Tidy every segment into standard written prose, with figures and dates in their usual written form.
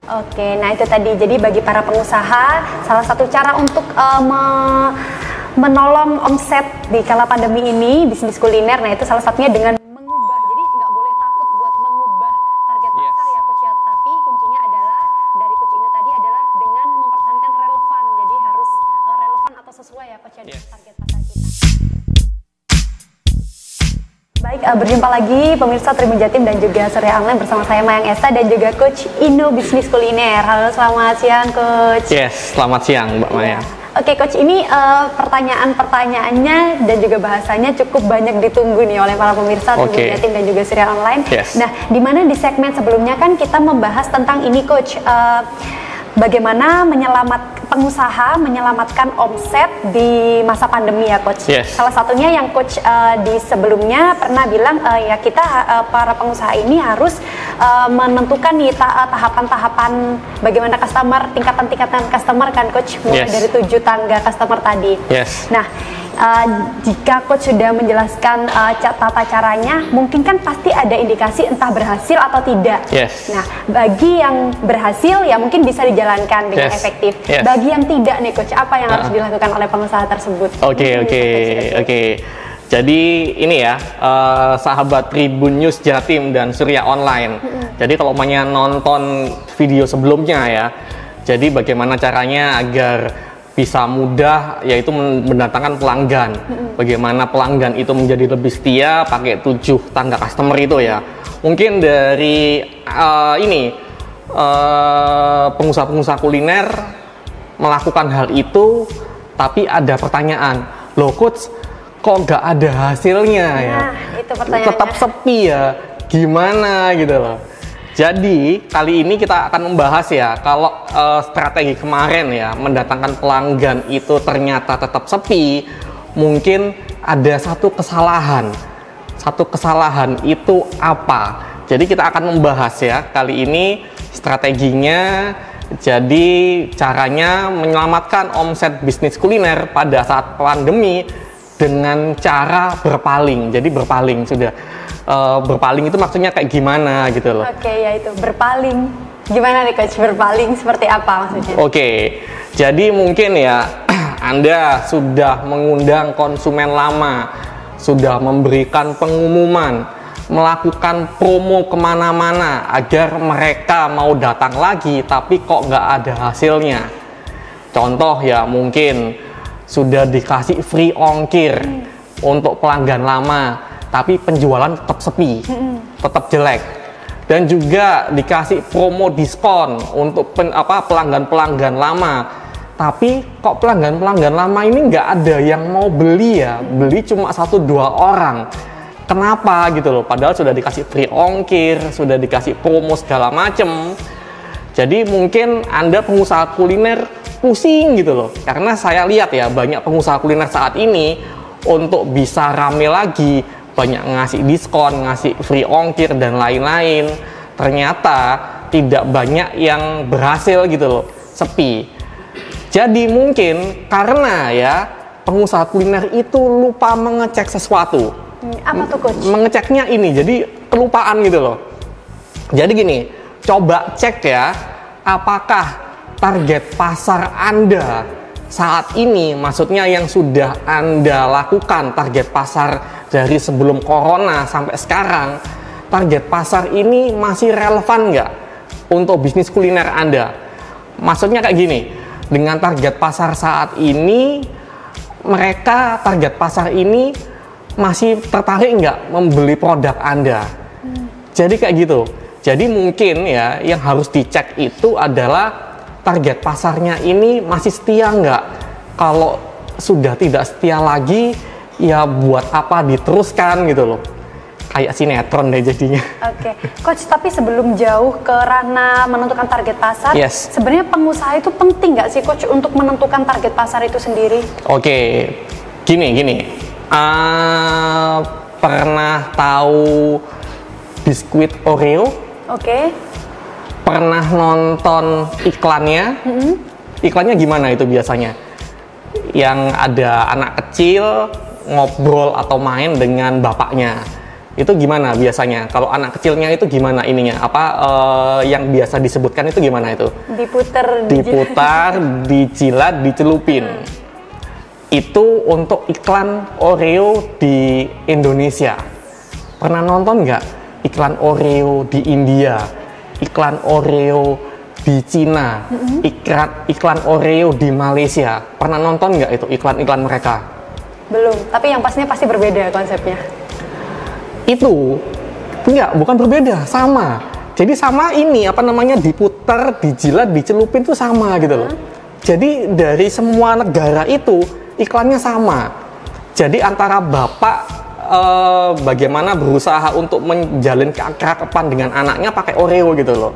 Oke, nah itu tadi. Jadi bagi para pengusaha, salah satu cara untuk menolong omset di kala pandemi ini, bisnis kuliner, nah itu salah satunya dengan mengubah. Jadi nggak boleh takut buat mengubah target pasar ya Coach ya. Tapi kuncinya adalah dari Coach Inu tadi adalah dengan mempertahankan relevan. Jadi harus relevan atau sesuai ya Coach ya dengan target pasar kita. Baik, berjumpa lagi pemirsa Tribun Jatim dan juga Surya Online bersama saya Mayang Esa dan juga Coach Inu Bisnis Kuliner. Halo, selamat siang Coach. Yes, selamat siang Mbak Maya. Oke Coach, ini pertanyaan-pertanyaannya dan juga bahasanya cukup banyak ditunggu nih oleh para pemirsa Tribun Jatim dan juga Surya Online. Yes. Nah, di mana di segmen sebelumnya kan kita membahas tentang ini Coach, bagaimana pengusaha menyelamatkan omset di masa pandemi ya Coach. Yes. Salah satunya yang Coach di sebelumnya pernah bilang ya kita para pengusaha ini harus menentukan nih tahapan-tahapan bagaimana tingkatan-tingkatan customer kan Coach, mulai dari 7 tangga customer tadi. Yes. Nah, jika Coach sudah menjelaskan tata caranya, mungkin kan pasti ada indikasi entah berhasil atau tidak. Yes. Nah, bagi yang berhasil ya mungkin bisa dijalankan dengan efektif. Yes. Bagi yang tidak nih Coach, apa yang harus dilakukan oleh pengusaha tersebut? Oke. Jadi ini ya, sahabat Tribun News Jatim dan Surya Online. Jadi kalau mau nonton video sebelumnya ya, jadi bagaimana caranya agar bisa mudah yaitu mendatangkan pelanggan. Bagaimana pelanggan itu menjadi lebih setia pakai 7 tangga customer itu ya. Mungkin dari pengusaha-pengusaha kuliner melakukan hal itu, tapi ada pertanyaan, loh Coach, kok nggak ada hasilnya ya? Itu pertanyaannya. Tetap sepi ya, gimana gitu loh. Jadi kali ini kita akan membahas ya, kalau strategi kemarin ya mendatangkan pelanggan itu ternyata tetap sepi, mungkin ada satu kesalahan. Satu kesalahan itu apa? Jadi kita akan membahas ya kali ini strateginya. Jadi caranya menyelamatkan omset bisnis kuliner pada saat pandemi dengan cara berpaling. Jadi berpaling sudah. Berpaling itu maksudnya kayak gimana gitu loh. Oke, ya itu berpaling. Gimana nih Coach, berpaling seperti apa maksudnya? Oke, jadi mungkin ya Anda sudah mengundang konsumen lama, sudah memberikan pengumuman, melakukan promo kemana-mana agar mereka mau datang lagi, tapi kok nggak ada hasilnya. Contoh ya mungkin sudah dikasih free ongkir untuk pelanggan lama, tapi penjualan tetap sepi, tetap jelek. Dan juga dikasih promo diskon untuk pelanggan-pelanggan lama, tapi kok pelanggan-pelanggan lama ini nggak ada yang mau beli ya, beli cuma 1-2 orang. Kenapa gitu loh, padahal sudah dikasih free ongkir, sudah dikasih promo segala macem. Jadi mungkin Anda pengusaha kuliner pusing gitu loh, karena saya lihat ya banyak pengusaha kuliner saat ini untuk bisa rame lagi, banyak ngasih diskon, ngasih free ongkir dan lain-lain, ternyata tidak banyak yang berhasil gitu loh, sepi. Jadi mungkin karena ya pengusaha kuliner itu lupa mengecek sesuatu. Apa tuh Coach? Mengeceknya ini, jadi kelupaan gitu loh. Jadi gini, coba cek ya, apakah target pasar Anda saat ini, maksudnya yang sudah Anda lakukan target pasar dari sebelum corona sampai sekarang, target pasar ini masih relevan nggak untuk bisnis kuliner Anda? Maksudnya kayak gini, dengan target pasar saat ini, mereka target pasar ini masih tertarik nggak membeli produk Anda? Jadi kayak gitu. Jadi mungkin ya yang harus dicek itu adalah target pasarnya ini masih setia nggak? Kalau sudah tidak setia lagi, ya buat apa diteruskan gitu loh. Kayak sinetron deh jadinya. Oke, Coach, tapi sebelum jauh ke ranah menentukan target pasar, sebenarnya pengusaha itu penting nggak sih Coach untuk menentukan target pasar itu sendiri? Oke, gini. Pernah tahu biskuit Oreo? Oke. Pernah nonton iklannya? Iklannya gimana itu biasanya? Yang ada anak kecil ngobrol atau main dengan bapaknya. Itu gimana biasanya? Kalau anak kecilnya itu gimana ininya? Apa yang biasa disebutkan itu gimana itu? Diputar, dijilat, dicelupin. Itu untuk iklan Oreo di Indonesia. Pernah nonton nggak iklan Oreo di India? Iklan Oreo di Cina? Iklan Oreo di Malaysia? Pernah nonton nggak itu iklan-iklan mereka? Belum, tapi yang pastinya pasti berbeda konsepnya. Itu enggak, bukan berbeda, sama. Jadi sama ini apa namanya, diputar, dijilat, dicelupin itu sama gitu loh. Jadi dari semua negara itu iklannya sama. Jadi antara bapak bagaimana berusaha untuk menjalin keakraban dengan anaknya pakai Oreo gitu loh.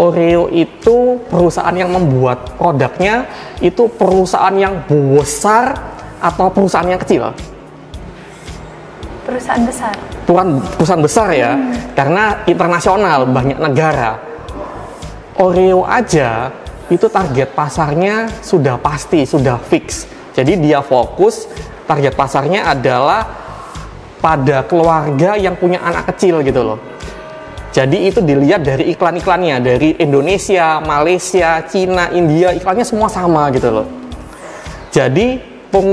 Oreo itu perusahaan yang membuat produknya itu perusahaan yang besar atau perusahaan yang kecil? Perusahaan besar. Perusahaan besar ya, karena internasional, banyak negara. Oreo aja itu target pasarnya sudah pasti, sudah fix. Jadi dia fokus, target pasarnya adalah pada keluarga yang punya anak kecil gitu loh. Jadi itu dilihat dari iklan-iklannya, dari Indonesia, Malaysia, Cina, India, iklannya semua sama gitu loh. Jadi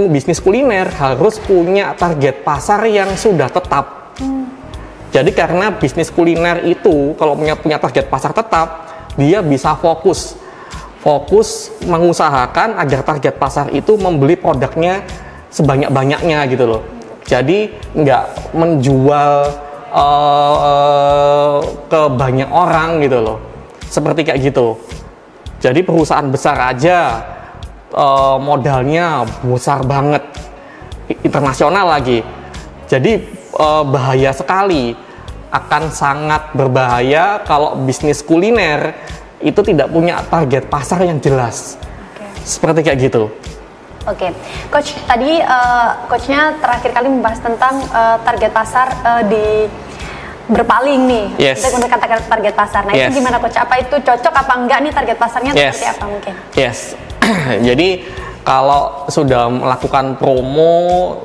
bisnis kuliner harus punya target pasar yang sudah tetap. Jadi karena bisnis kuliner itu kalau punya target pasar tetap, dia bisa fokus mengusahakan agar target pasar itu membeli produknya sebanyak-banyaknya gitu loh. Jadi nggak menjual ke banyak orang gitu loh, seperti kayak gitu. Jadi perusahaan besar aja modalnya besar banget, internasional lagi. Jadi bahaya sekali, akan sangat berbahaya kalau bisnis kuliner itu tidak punya target pasar yang jelas. Seperti kayak gitu. Oke, Coach, tadi Coachnya terakhir kali membahas tentang target pasar di berpaling nih, untuk katakan target pasar. Nah itu gimana Coach? Apa itu cocok apa enggak nih target pasarnya seperti apa mungkin? Jadi kalau sudah melakukan promo,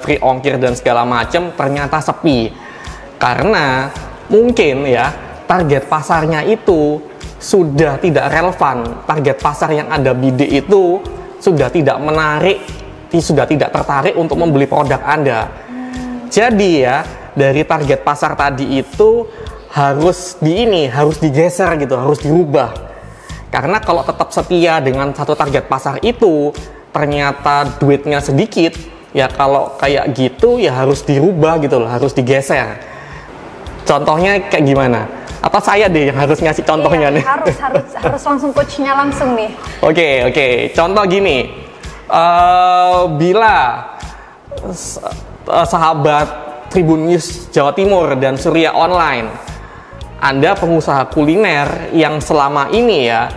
free ongkir dan segala macam, ternyata sepi. Karena mungkin ya target pasarnya itu sudah tidak relevan. Target pasar yang ada BD itu sudah tidak menarik, sudah tidak tertarik untuk membeli produk Anda. Jadi ya dari target pasar tadi itu harus digeser gitu, harus dirubah. Karena kalau tetap setia dengan satu target pasar itu, ternyata duitnya sedikit, ya kalau kayak gitu ya harus dirubah gitu loh, harus digeser. Contohnya kayak gimana? Apa saya deh yang harus ngasih contohnya nih? Harus langsung coachnya langsung nih. Oke. Contoh gini, bila sahabat Tribun News Jawa Timur dan Surya Online, Anda pengusaha kuliner yang selama ini ya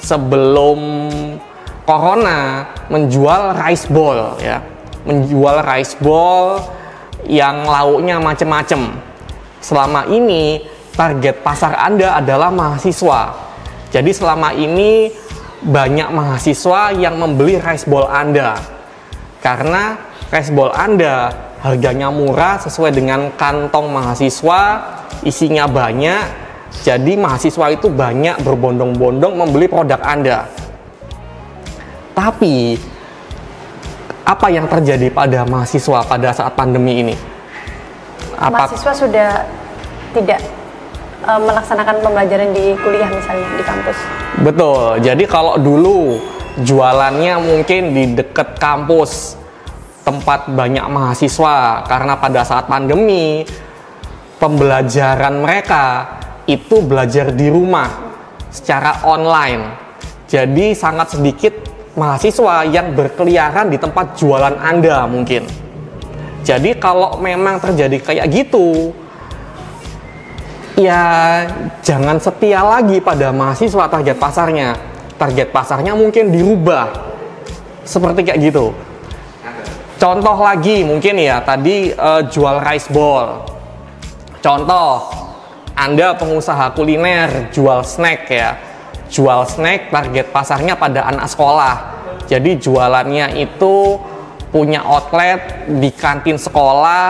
sebelum corona menjual rice ball ya, menjual rice ball yang lauknya macem-macem. Selama ini target pasar Anda adalah mahasiswa. Jadi selama ini banyak mahasiswa yang membeli rice ball Anda karena rice ball Anda harganya murah sesuai dengan kantong mahasiswa, isinya banyak. Jadi mahasiswa itu banyak berbondong-bondong membeli produk Anda. Tapi apa yang terjadi pada mahasiswa pada saat pandemi ini? Mahasiswa sudah tidak melaksanakan pembelajaran di kuliah misalnya di kampus. Betul. Jadi kalau dulu jualannya mungkin di dekat kampus, tempat banyak mahasiswa, karena pada saat pandemi pembelajaran mereka itu belajar di rumah secara online. Jadi sangat sedikit mahasiswa yang berkeliaran di tempat jualan Anda mungkin. Jadi kalau memang terjadi kayak gitu, ya jangan setia lagi pada mahasiswa target pasarnya. Target pasarnya mungkin dirubah. Seperti kayak gitu. Contoh lagi mungkin ya, tadi jual rice ball. Contoh, Anda pengusaha kuliner jual snack ya. Jual snack, target pasarnya pada anak sekolah. Jadi jualannya itu punya outlet di kantin sekolah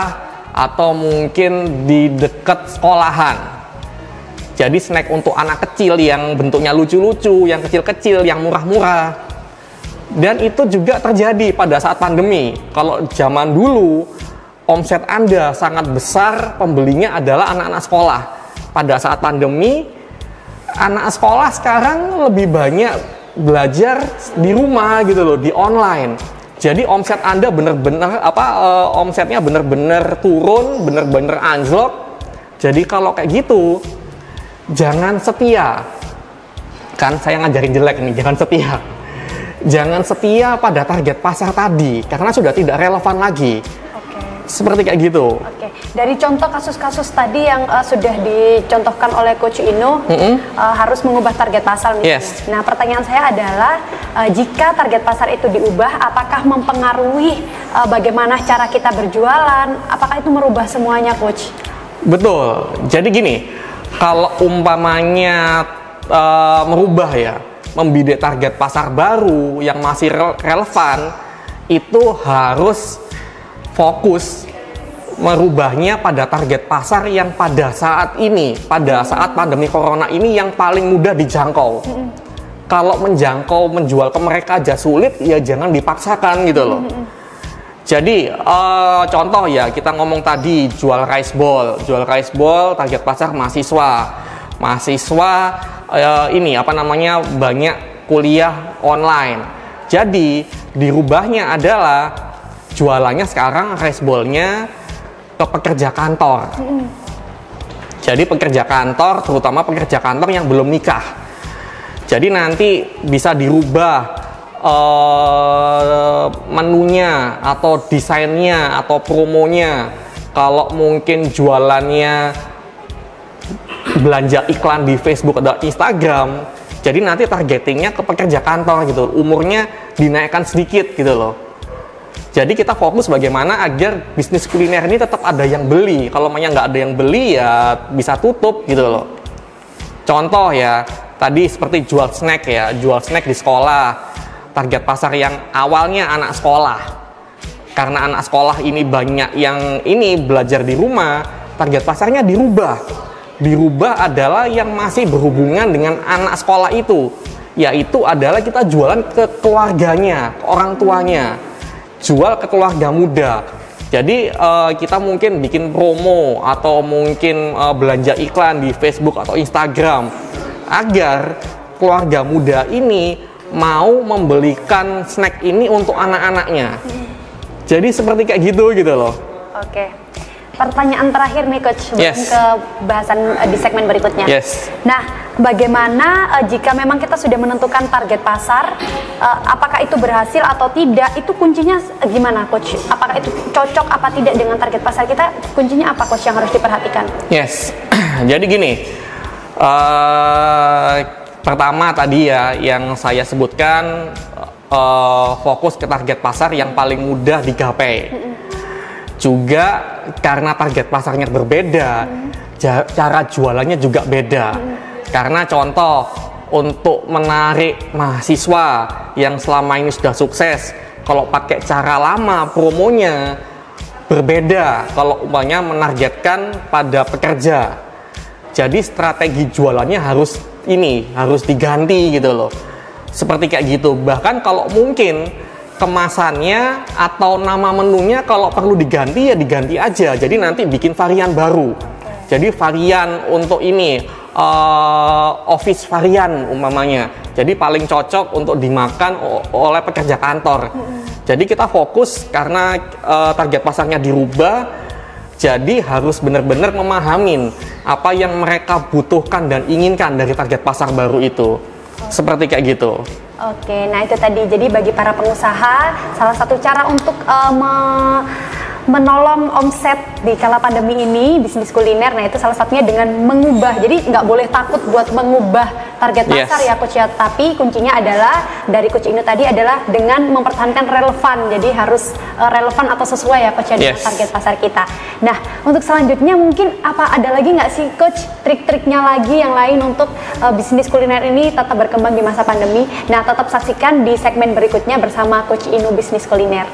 atau mungkin di dekat sekolahan. Jadi snack untuk anak kecil yang bentuknya lucu-lucu, yang kecil-kecil, yang murah-murah. Dan itu juga terjadi pada saat pandemi. Kalau zaman dulu omset Anda sangat besar, pembelinya adalah anak-anak sekolah. Pada saat pandemi, anak sekolah sekarang lebih banyak belajar di rumah gitu loh, di online. Jadi omset Anda bener-bener omsetnya bener-bener turun, bener-bener anjlok. Jadi kalau kayak gitu, jangan setia. Kan saya ngajarin jelek nih, jangan setia. Jangan setia pada target pasar tadi karena sudah tidak relevan lagi. Seperti kayak gitu. Oke, dari contoh kasus-kasus tadi yang sudah dicontohkan oleh Coach Ino, harus mengubah target pasar misalnya. Yes. Nah, pertanyaan saya adalah, jika target pasar itu diubah, apakah mempengaruhi bagaimana cara kita berjualan? Apakah itu merubah semuanya, Coach? Betul. Jadi gini, kalau umpamanya merubah ya, membidik target pasar baru yang masih relevan, itu harus fokus merubahnya pada target pasar yang pada saat ini, pada saat pandemi corona ini yang paling mudah dijangkau. Kalau menjual ke mereka aja sulit, ya jangan dipaksakan gitu loh. Jadi contoh ya, kita ngomong tadi jual rice ball target pasar mahasiswa ini banyak kuliah online. Jadi dirubahnya adalah jualannya sekarang rice ball-nya ke pekerja kantor. Jadi pekerja kantor, terutama pekerja kantor yang belum nikah. Jadi nanti bisa dirubah menunya atau desainnya atau promonya. Kalau mungkin jualannya belanja iklan di Facebook atau Instagram, jadi nanti targetingnya ke pekerja kantor gitu. Umurnya dinaikkan sedikit gitu loh. Jadi kita fokus bagaimana agar bisnis kuliner ini tetap ada yang beli. Kalau nggak ada yang beli ya bisa tutup gitu loh. Contoh ya, tadi seperti jual snack di sekolah. Target pasar yang awalnya anak sekolah. Karena anak sekolah ini banyak yang ini belajar di rumah, target pasarnya dirubah. Dirubah adalah yang masih berhubungan dengan anak sekolah itu. Yaitu adalah kita jualan ke keluarganya, ke orang tuanya. Jual ke keluarga muda. Jadi kita mungkin bikin promo atau mungkin belanja iklan di Facebook atau Instagram agar keluarga muda ini mau membelikan snack ini untuk anak-anaknya. Jadi seperti kayak gitu loh. Oke. Pertanyaan terakhir nih Coach, sebelum ke bahasan di segmen berikutnya. Yes. Nah, bagaimana jika memang kita sudah menentukan target pasar, apakah itu berhasil atau tidak? Itu kuncinya gimana, Coach? Apakah itu cocok apa tidak dengan target pasar kita? Kuncinya apa, Coach, yang harus diperhatikan? Yes. Jadi gini, pertama tadi ya yang saya sebutkan, fokus ke target pasar yang paling mudah digapai. Juga karena target pasarnya berbeda, cara jualannya juga beda. Karena contoh, untuk menarik mahasiswa yang selama ini sudah sukses, kalau pakai cara lama promonya berbeda kalau umpamanya menargetkan pada pekerja. Jadi strategi jualannya harus diganti gitu loh. Seperti kayak gitu. Bahkan kalau mungkin kemasannya atau nama menunya kalau perlu diganti ya diganti aja. Jadi nanti bikin varian baru. Jadi varian untuk ini office varian umpamanya. Jadi paling cocok untuk dimakan oleh pekerja kantor. Jadi kita fokus karena target pasarnya dirubah. Jadi harus benar-benar memahamin apa yang mereka butuhkan dan inginkan dari target pasar baru itu. Seperti kayak gitu. Oke, nah itu tadi. Jadi bagi para pengusaha, salah satu cara untuk menolong omset di kala pandemi ini, bisnis kuliner, nah itu salah satunya dengan mengubah. Jadi nggak boleh takut buat mengubah target pasar ya Coach ya. Tapi kuncinya adalah dari Coach Ino tadi adalah dengan mempertahankan relevan. Jadi harus relevan atau sesuai ya Coach ya dengan target pasar kita. Nah untuk selanjutnya mungkin ada lagi nggak sih Coach trik-triknya lagi yang lain untuk bisnis kuliner ini tetap berkembang di masa pandemi? Nah tetap saksikan di segmen berikutnya bersama Coach Ino Bisnis Kuliner.